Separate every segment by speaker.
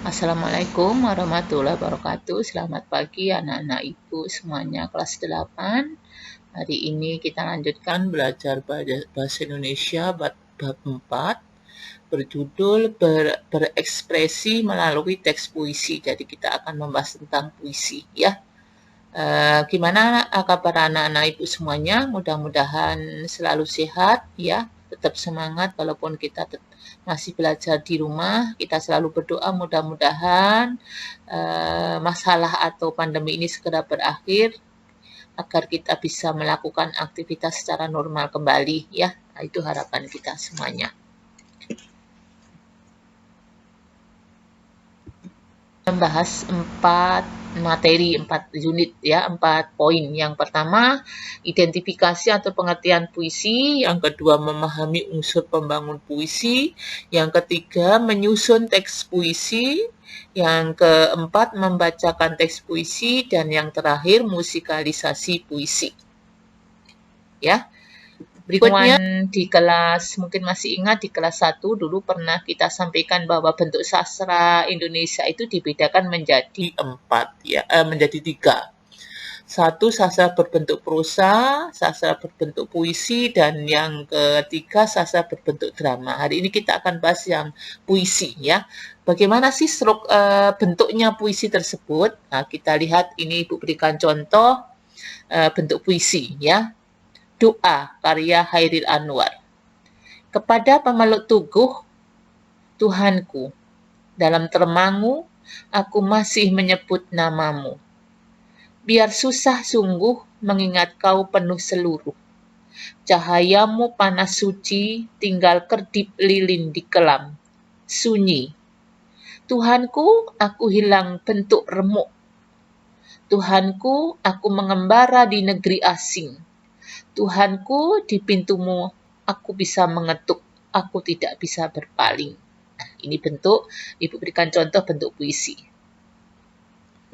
Speaker 1: Assalamualaikum warahmatullahi wabarakatuh. Selamat pagi anak-anak ibu semuanya kelas 8. Hari ini kita lanjutkan belajar bahasa Indonesia bab 4 berjudul berekspresi melalui teks puisi. Jadi kita akan membahas tentang puisi ya. Gimana kabar anak-anak ibu semuanya? Mudah-mudahan selalu sehat ya. Tetap semangat walaupun kita masih belajar di rumah. Kita selalu berdoa mudah-mudahan masalah atau pandemi ini segera berakhir agar kita bisa melakukan aktivitas secara normal kembali ya. Nah, itu harapan kita semuanya. Membahas 4 unit ya, 4 poin. Yang pertama, identifikasi atau pengertian puisi. Yang kedua, memahami unsur pembangun puisi. Yang ketiga, menyusun teks puisi. Yang keempat, membacakan teks puisi. Dan yang terakhir, musikalisasi puisi. Ya. Berikutnya di kelas, mungkin masih ingat di kelas 1 dulu pernah kita sampaikan bahwa bentuk sastra Indonesia itu dibedakan menjadi 3. Satu, sastra berbentuk prosa, sastra berbentuk puisi, dan yang ketiga sastra berbentuk drama. Hari ini kita akan bahas yang puisi ya. Bagaimana sih bentuknya puisi tersebut? Nah, kita lihat ini Ibu berikan contoh bentuk puisi ya. Doa karya Hairil Anwar. Kepada pemeluk tuguh, Tuhanku, dalam termangu, aku masih menyebut namamu. Biar susah sungguh mengingat kau penuh seluruh. Cahayamu panas suci, tinggal kedip lilin di kelam. Sunyi. Tuhanku, aku hilang bentuk remuk. Tuhanku, aku mengembara di negeri asing. Tuhanku, di pintumu aku bisa mengetuk, aku tidak bisa berpaling. Nah, ini bentuk, Ibu berikan contoh bentuk puisi.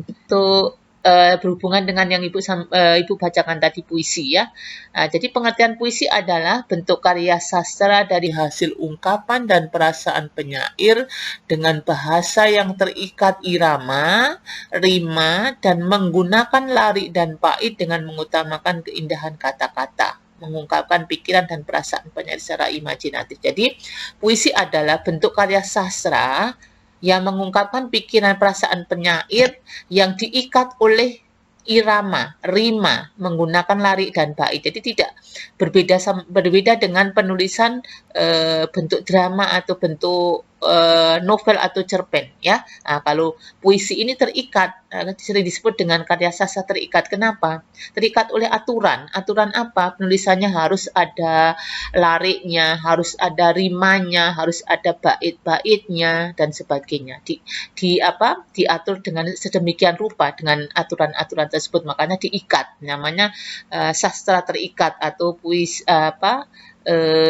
Speaker 1: Untuk berhubungan dengan yang Ibu bacakan tadi puisi ya. Nah, jadi pengertian puisi adalah bentuk karya sastra dari hasil ungkapan dan perasaan penyair dengan bahasa yang terikat irama, rima, dan menggunakan larik dan bait dengan mengutamakan keindahan kata-kata, mengungkapkan pikiran dan perasaan penyair secara imajinatif. Jadi, puisi adalah bentuk karya sastra yang mengungkapkan pikiran perasaan penyair yang diikat oleh irama, rima, menggunakan larik dan bait. Jadi tidak berbeda dengan penulisan bentuk drama atau bentuk novel atau cerpen ya. Nah, kalau puisi ini terikat, sering disebut dengan karya sastra terikat. Kenapa? Terikat oleh aturan. Aturan apa? Penulisannya harus ada lariknya, harus ada rimanya, harus ada bait-baitnya dan sebagainya. Diatur dengan sedemikian rupa dengan aturan-aturan tersebut, makanya diikat. Namanya sastra terikat atau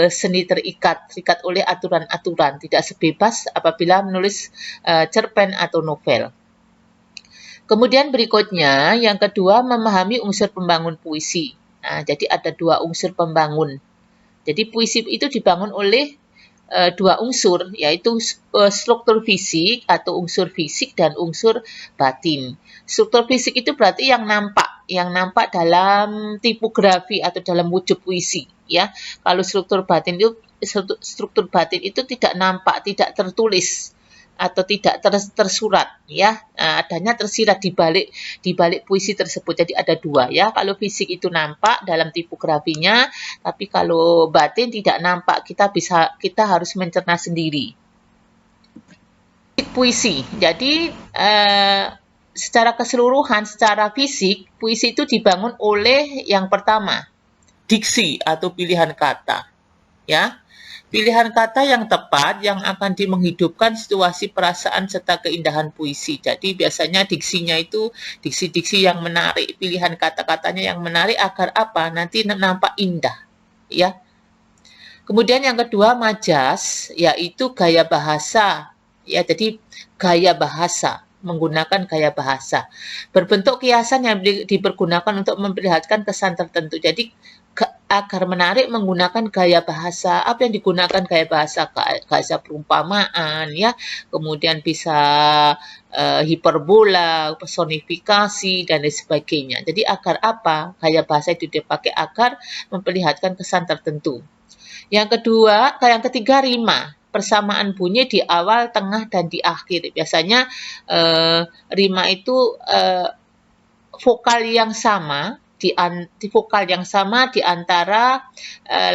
Speaker 1: seni terikat oleh aturan-aturan, tidak sebebas apabila menulis cerpen atau novel. Kemudian berikutnya, yang kedua, memahami unsur pembangun puisi. Nah, jadi ada 2 unsur pembangun. Jadi puisi itu dibangun oleh 2 unsur, yaitu struktur fisik atau unsur fisik dan unsur batin. Struktur fisik itu berarti yang nampak dalam tipografi atau dalam wujud puisi ya. Kalau struktur batin itu tidak nampak, tidak tertulis atau tidak tersurat ya. Nah, adanya tersirat di balik puisi tersebut. Jadi ada 2 ya. Kalau fisik itu nampak dalam tipografinya, tapi kalau batin tidak nampak, kita harus mencerna sendiri. Puisi. Jadi secara keseluruhan, secara fisik, puisi itu dibangun oleh yang pertama, diksi atau pilihan kata. Ya. Pilihan kata yang tepat yang akan menghidupkan situasi perasaan serta keindahan puisi. Jadi biasanya diksinya itu diksi-diksi yang menarik, pilihan kata-katanya yang menarik agar apa? Nanti nampak indah, ya. Kemudian yang kedua majas, yaitu gaya bahasa. Ya, jadi gaya bahasa, menggunakan gaya bahasa. Berbentuk kiasan yang dipergunakan untuk memperlihatkan kesan tertentu. Jadi agar menarik menggunakan gaya bahasa. Apa yang digunakan gaya bahasa? Bahasa perumpamaan ya, kemudian bisa hiperbola, personifikasi dan lain sebagainya. Jadi agar apa? Gaya bahasa itu dipakai agar memperlihatkan kesan tertentu. Yang ketiga rima. Persamaan bunyi di awal, tengah, dan di akhir. Biasanya rima itu vokal yang sama di antara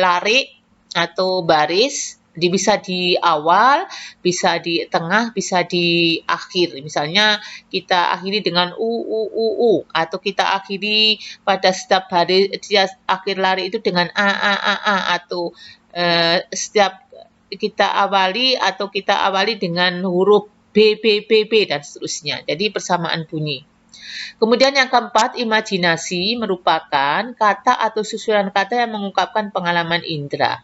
Speaker 1: larik atau baris, bisa di awal, bisa di tengah, bisa di akhir. Misalnya kita akhiri dengan u, atau kita akhiri pada setiap baris akhir larik itu dengan a, atau setiap kita awali dengan huruf b, dan seterusnya. Jadi persamaan bunyi. Kemudian yang keempat, imajinasi merupakan kata atau susunan kata yang mengungkapkan pengalaman indera.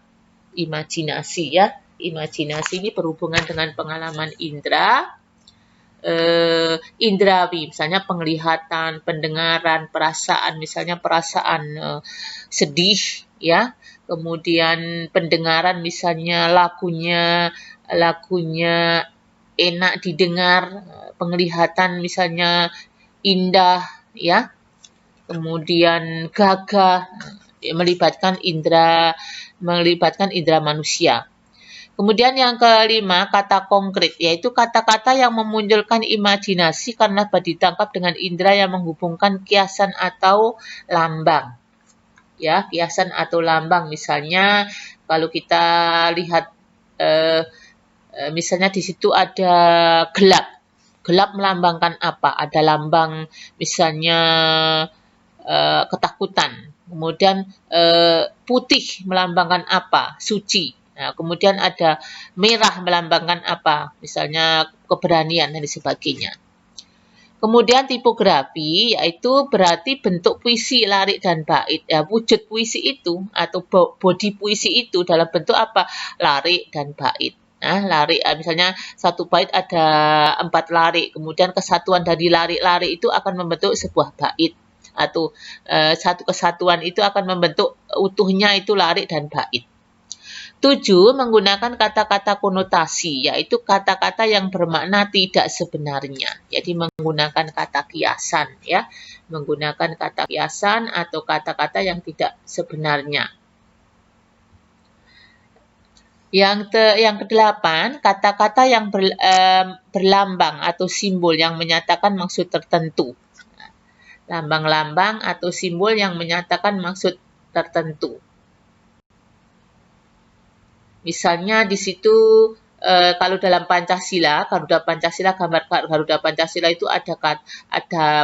Speaker 1: Imajinasi ya. Imajinasi ini berhubungan dengan pengalaman indera. Indrawi, misalnya penglihatan, pendengaran, perasaan, misalnya perasaan sedih ya. Kemudian pendengaran misalnya lagunya enak didengar, penglihatan misalnya indah ya. Kemudian gagah, melibatkan indera manusia. Kemudian yang kelima, kata konkret, yaitu kata-kata yang memunculkan imajinasi karena dapat ditangkap dengan indera yang menghubungkan kiasan atau lambang. Ya, kiasan atau lambang. Misalnya kalau kita lihat misalnya di situ ada gelap. Gelap melambangkan apa? Ada lambang misalnya ketakutan. Kemudian putih melambangkan apa? Suci. Nah, kemudian ada merah melambangkan apa? Misalnya keberanian dan sebagainya. Kemudian tipografi, yaitu berarti bentuk puisi, larik, dan bait. Ya, wujud puisi itu atau body puisi itu dalam bentuk apa? Larik dan bait. Nah, larik, misalnya satu bait ada 4 larik, kemudian kesatuan dari larik-larik itu akan membentuk sebuah bait. Atau satu kesatuan itu akan membentuk utuhnya itu larik dan bait. 7. Menggunakan kata-kata konotasi, yaitu kata-kata yang bermakna tidak sebenarnya. Jadi menggunakan kata kiasan ya. Menggunakan kata kiasan atau kata-kata yang tidak sebenarnya. Yang kedelapan, kata-kata yang berlambang atau simbol yang menyatakan maksud tertentu. Lambang-lambang atau simbol yang menyatakan maksud tertentu. Misalnya di situ kalau dalam Pancasila, gambar Garuda Pancasila itu ada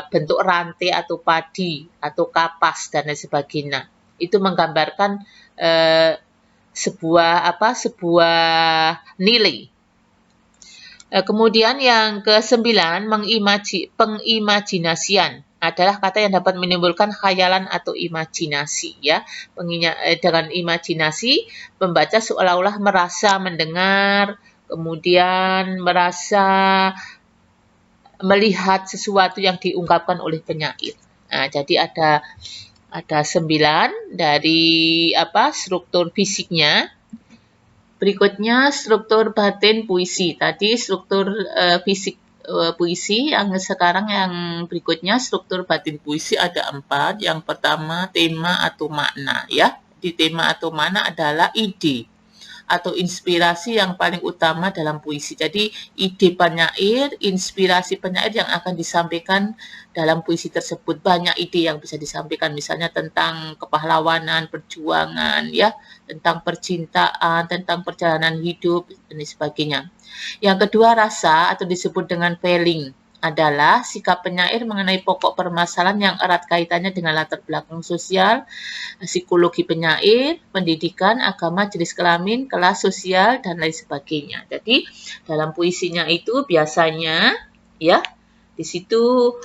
Speaker 1: bentuk rantai atau padi atau kapas dan lain sebagainya. Itu menggambarkan sebuah nilai. Kemudian yang ke-9, pengimajinasian adalah kata yang dapat menimbulkan khayalan atau imajinasi ya. Dengan imajinasi, pembaca seolah-olah merasa mendengar, kemudian merasa melihat sesuatu yang diungkapkan oleh penyair. Nah, jadi ada 9 dari struktur fisiknya. Berikutnya struktur batin puisi. Tadi struktur fisik puisi, yang sekarang yang berikutnya struktur batin puisi ada 4. Yang pertama tema atau makna ya. Di tema atau makna adalah ide atau inspirasi yang paling utama dalam puisi. Jadi ide penyair, inspirasi penyair yang akan disampaikan dalam puisi tersebut. Banyak ide yang bisa disampaikan, misalnya tentang kepahlawanan, perjuangan ya, tentang percintaan, tentang perjalanan hidup dan sebagainya. Yang kedua, rasa atau disebut dengan feeling adalah sikap penyair mengenai pokok permasalahan yang erat kaitannya dengan latar belakang sosial, psikologi penyair, pendidikan, agama, jenis kelamin, kelas sosial, dan lain sebagainya. Jadi dalam puisinya itu biasanya ya di situ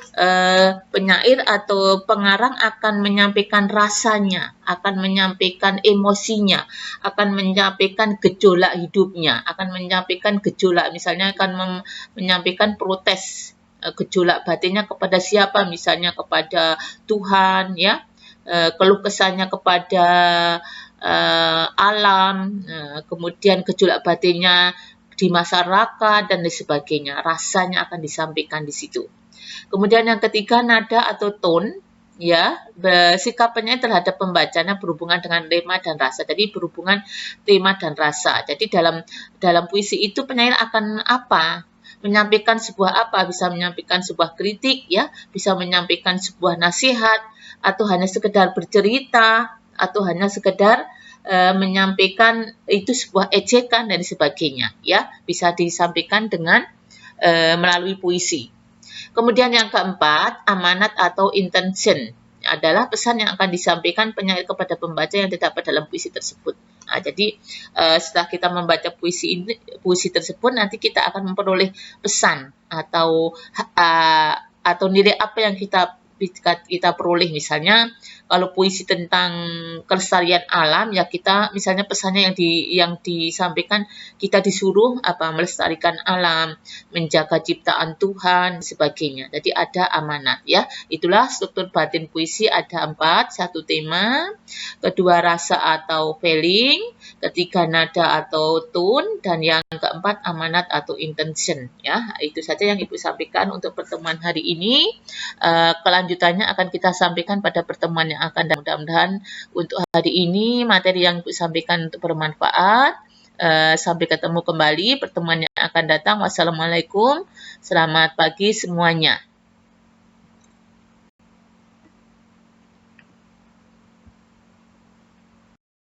Speaker 1: penyair atau pengarang akan menyampaikan rasanya, akan menyampaikan emosinya, akan menyampaikan gejolak hidupnya, akan menyampaikan gejolak, misalnya akan menyampaikan protes gejolak batinnya kepada siapa, misalnya kepada Tuhan ya, keluh kesahnya kepada alam, kemudian gejolak batinnya di masyarakat dan lain sebagainya. Rasanya akan disampaikan di situ. Kemudian yang ketiga, nada atau tone, ya, sikap penyair terhadap pembacanya berhubungan dengan tema dan rasa. Jadi berhubungan tema dan rasa. Jadi dalam puisi itu penyair akan apa? Menyampaikan sebuah apa? Bisa menyampaikan sebuah kritik, ya, bisa menyampaikan sebuah nasihat, atau hanya sekedar bercerita, atau hanya sekedar menyampaikan itu sebuah ejekan dan sebagainya, ya, bisa disampaikan dengan melalui puisi. Kemudian yang keempat, amanat atau intention adalah pesan yang akan disampaikan penyair kepada pembaca yang terdapat dalam puisi tersebut. Nah, jadi setelah kita membaca puisi tersebut, nanti kita akan memperoleh pesan atau nilai apa yang kita peroleh. Misalnya kalau puisi tentang kelestarian alam, ya kita misalnya pesannya yang disampaikan, kita disuruh melestarikan alam, menjaga ciptaan Tuhan, sebagainya. Jadi ada amanat, ya. Itulah struktur batin puisi, ada 4, 1 tema, kedua rasa atau feeling, ketiga nada atau tone, dan yang keempat amanat atau intention, ya. Itu saja yang Ibu sampaikan untuk pertemuan hari ini. Kelanjutannya akan kita sampaikan pada pertemuan yang akan datang. Mudah-mudahan untuk hari ini materi yang Ibu sampaikan untuk bermanfaat. Sampai ketemu kembali pertemuan yang akan datang. Wassalamualaikum. Selamat pagi semuanya.